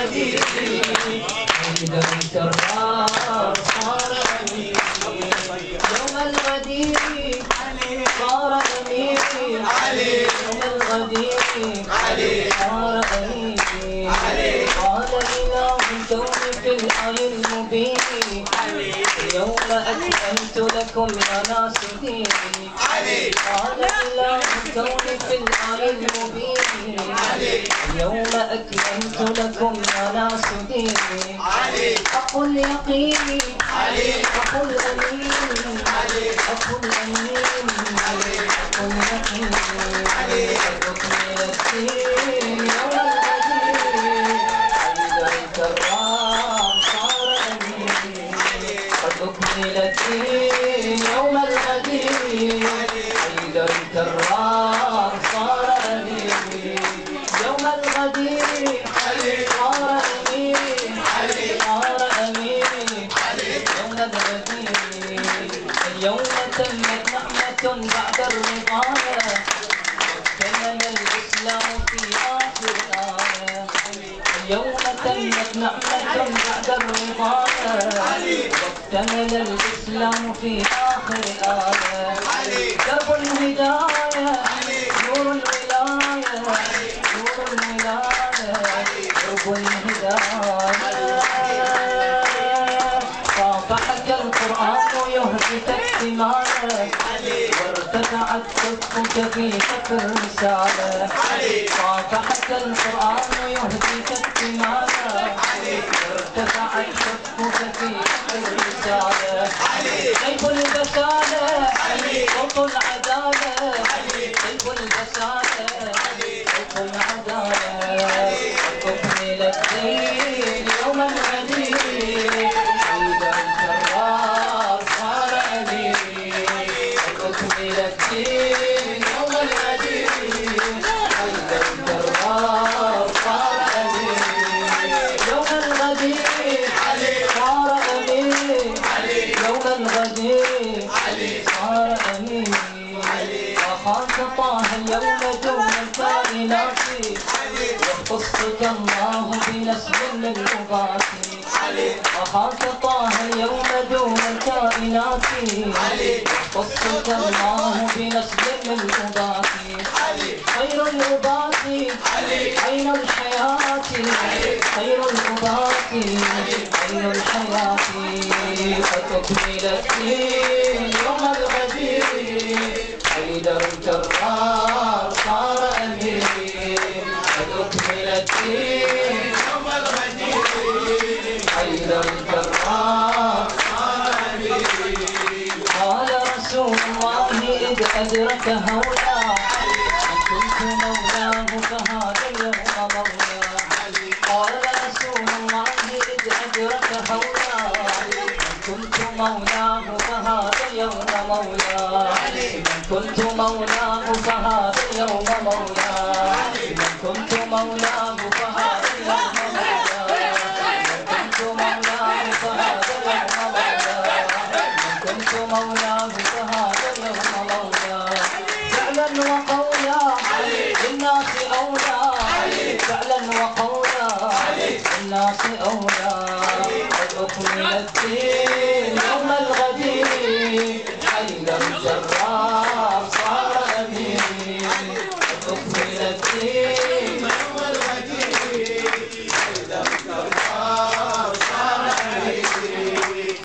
الغدير حيدر الكرار صار أمير يوم الغدير صار أمير يوم الغدير صار أمير قال إله الكون في الآي المبين اليوم أكملت لكم يا ناس ديني قال إله الكون في الآي المبين اليوم أكملت لكم يا ناس ديني حق اليقين حق الأمين حق الأمين حق اليقين أكمل الدين يوم الغدير حيدر الكرار صار أمين قد أكمل الدين يوم الغدير حيدر الكرار صار أمين يوم الغدير صار أمين صار أمين يوم الغدير اليوم تمت نعمة بعد الرضايا كمل الإسلام في آخر آية اليوم تمت نعمة بعد الرضايا واكتمل الإسلام في آخر آية درب الهداية نور الولاية نور الولاية درب الهداية صافحك القرآن يهدك اكتمالا وارتفعت صدقك في شكر الرسالة صافحك القرآن يهدك اكتمالا وارتفعت صدقك في شكر الرسالة سيف البسالة صوت العدالة سيف البسالة صوت العدالة أكمل الدين يوم الغدير حيدر الكرار صار أمير أكمل الدين يوم الغدير حيدر الكرار صار أمير يوم الغدير صار أمير يوم الغدير صار أمير وخاف طه اليوم دون الكائنات يخصك الله بنسب للغاة وخاف طه اليوم دون الكائنات يخصك الله بنسب للغاة خير الأباة عين الحياة خير الأباة عين الحياة فتكمل الدين يوم الغدير حيدر الكرار صار أمير فتكمل الدين يوم الغدير حيدر الكرار صار أمير قال رسول الله إذ أدرك هولا أن كنت مولاه فهذا اليوم مولاه قال رسول الله إذ أدرك هولا أن كنت مولاه فهذا اليوم مولاه من كنت مولاه فهذا اليوم مولاه من كنت مولاه فهذا اليوم مولاه من كنت مولاه فهذا اليوم مولاه من كنت مولاه فهذا اليوم مولاه فعلا وقولا للناس أولى فعلا وقولا للناس أولى قد أكمل الدين يوم الغدير حيدر الكرار